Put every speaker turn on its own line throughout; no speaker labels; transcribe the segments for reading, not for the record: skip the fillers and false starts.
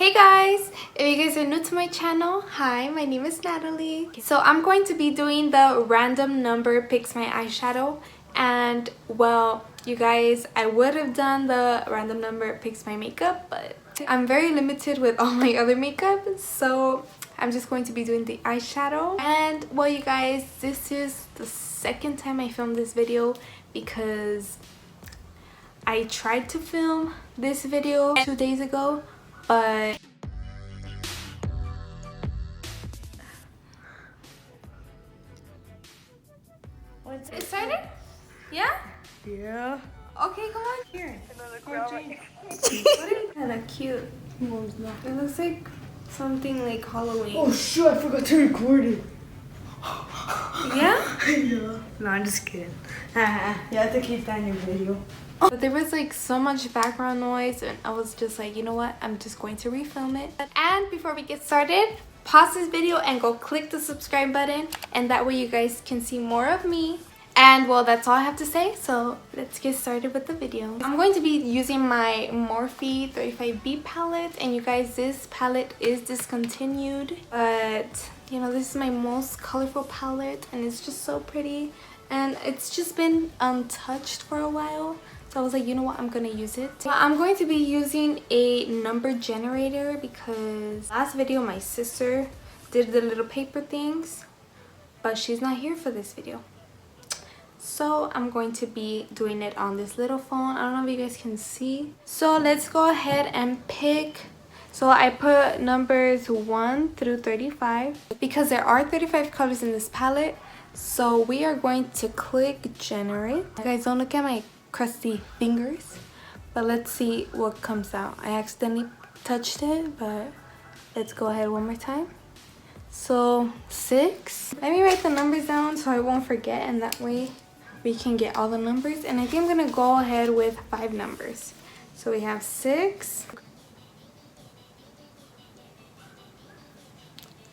Hey guys, if you guys are new to my channel, hi, my name is Natalie. So I'm going to be doing the random number picks my eyeshadow, and well, you guys, I would have done the random number picks my makeup, but I'm very limited with all my other makeup, so I'm just going to be doing the eyeshadow. And well, you guys, this is the second time I filmed this video because I tried to film this video 2 days ago, but it started? Yeah?
Yeah.
Okay, come on.
Here.
Kind of cute.
No, it's not.
It looks like something like Halloween.
Oh shit, I forgot to record it.
Yeah?
Yeah. No, I'm just kidding. You have to keep that in your video.
But there was like so much background noise and I was just like, you know what? I'm just going to refilm it. And before we get started, pause this video and go click the subscribe button, and that way you guys can see more of me. And well, that's all I have to say, so let's get started with the video. I'm going to be using my Morphe 35B palette, and you guys, this palette is discontinued, but you know, this is my most colorful palette and it's just so pretty, and it's just been untouched for a while. So I was like, you know what, I'm gonna use it. So I'm going to be using a number generator because last video my sister did the little paper things, but she's not here for this video. So I'm going to be doing it on this little phone. I don't know if you guys can see. So let's go ahead and pick. So I put numbers 1 through 35 because there are 35 colors in this palette. So we are going to click generate. You guys, don't look at my crusty fingers, but let's see what comes out. I accidentally touched it, but let's go ahead one more time. So 6. Let me write the numbers down so I won't forget, and that way we can get all the numbers. And I think I'm gonna go ahead with 5 numbers. So we have 6,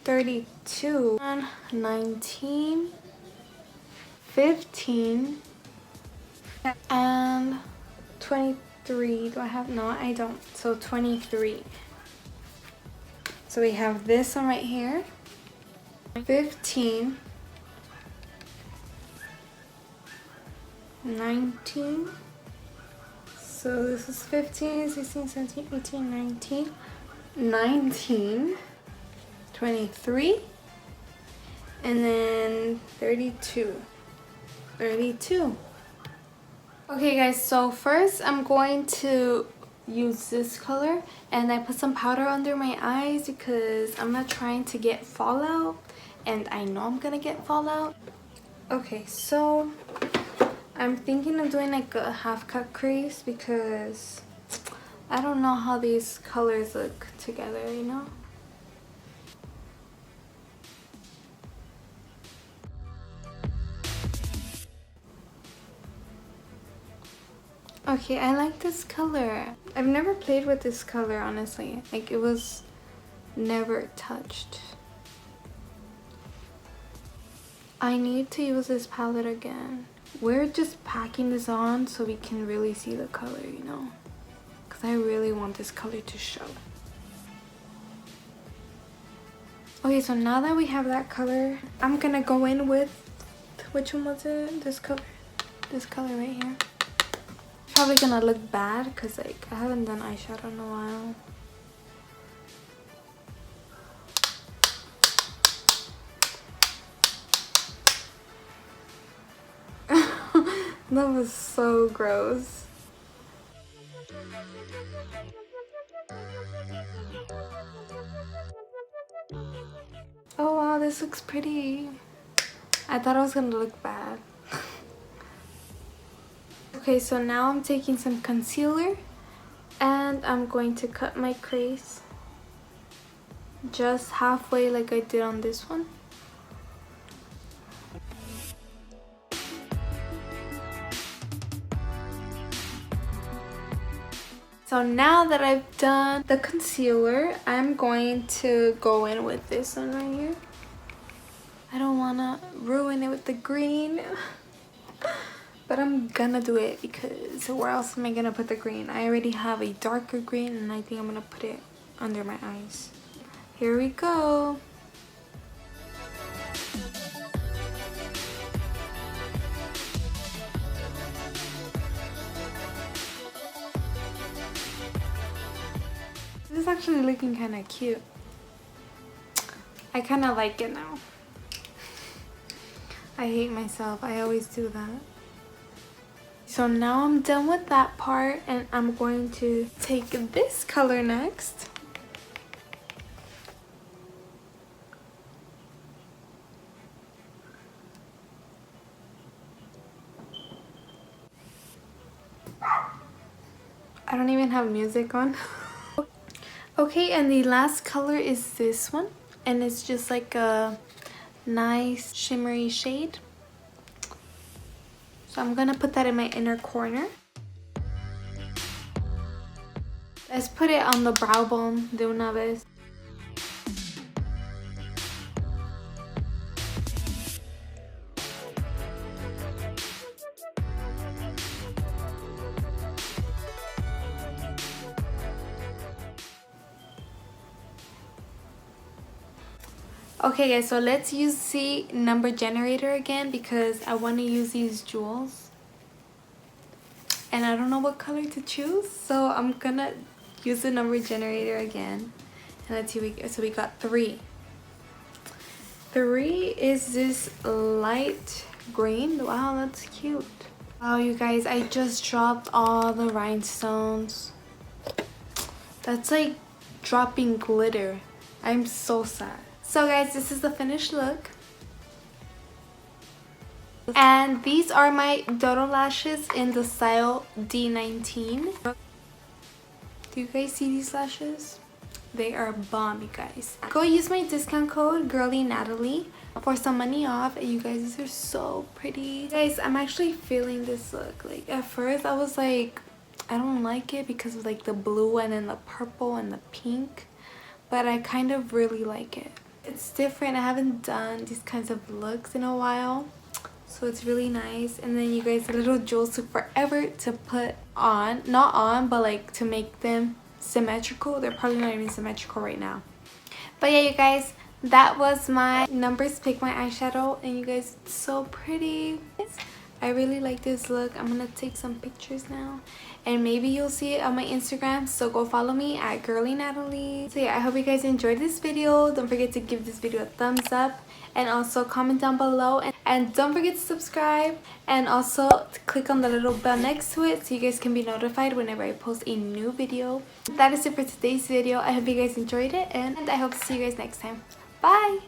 32, 19, 15, and 23. Do I have? No, I don't. So 23. So we have this one right here. 15, 19. So this is 15, 16, 17, 18, 19, 19, 23, and then 32. 32. Okay guys, so first I'm going to use this color, and I put some powder under my eyes because I'm not trying to get fallout, and I know I'm gonna get fallout. Okay, so I'm thinking of doing like a half cut crease because I don't know how these colors look together, you know? Okay, I like this color. I've never played with this color, honestly. Like, it was never touched. I need to use this palette again. We're just packing this on so we can really see the color, you know? Because I really want this color to show. Okay, so now that we have that color, I'm gonna go in with, which one was it? This color. This color right here. Probably gonna look bad because like I haven't done eyeshadow in a while. That was so gross. Oh wow, this looks pretty. I thought it was gonna look bad. Okay, so now I'm taking some concealer and I'm going to cut my crease just halfway like I did on this one. So now that I've done the concealer, I'm going to go in with this one right here. I don't want to ruin it with the green. But I'm gonna do it because where else am I gonna put the green? I already have a darker green and I think I'm gonna put it under my eyes. Here we go. This is actually looking kind of cute. I kind of like it now. I hate myself. I always do that. So now I'm done with that part and I'm going to take this color next. I don't even have music on. Okay, and the last color is this one. And it's just like a nice shimmery shade. So I'm gonna put that in my inner corner. Let's put it on the brow bone de una vez. Okay guys, so let's use the number generator again because I want to use these jewels. And I don't know what color to choose, so I'm gonna use the number generator again. And let's see, so we got 3. 3 is this light green. Wow, that's cute. Wow, you guys, I just dropped all the rhinestones. That's like dropping glitter. I'm so sad. So guys, this is the finished look. And these are my dodo lashes in the style D19. Do you guys see these lashes? They are bomb, you guys. Go use my discount code GirlyNatalie for some money off. And you guys, these are so pretty. Guys, I'm actually feeling this look. Like at first I was like, I don't like it because of like the blue and then the purple and the pink. But I kind of really like it. It's different. I haven't done these kinds of looks in a while. So it's really nice. And then you guys, the little jewels took forever to put on. Not on, but like to make them symmetrical. They're probably not even symmetrical right now. But yeah, you guys, that was my numbers pick my eyeshadow. And you guys, it's so pretty. I really like this look. I'm gonna take some pictures now. And maybe you'll see it on my Instagram. So go follow me at GirlyNatalie. So yeah, I hope you guys enjoyed this video. Don't forget to give this video a thumbs up. And also comment down below. And don't forget to subscribe. And also click on the little bell next to it so you guys can be notified whenever I post a new video. That is it for today's video. I hope you guys enjoyed it. And I hope to see you guys next time. Bye!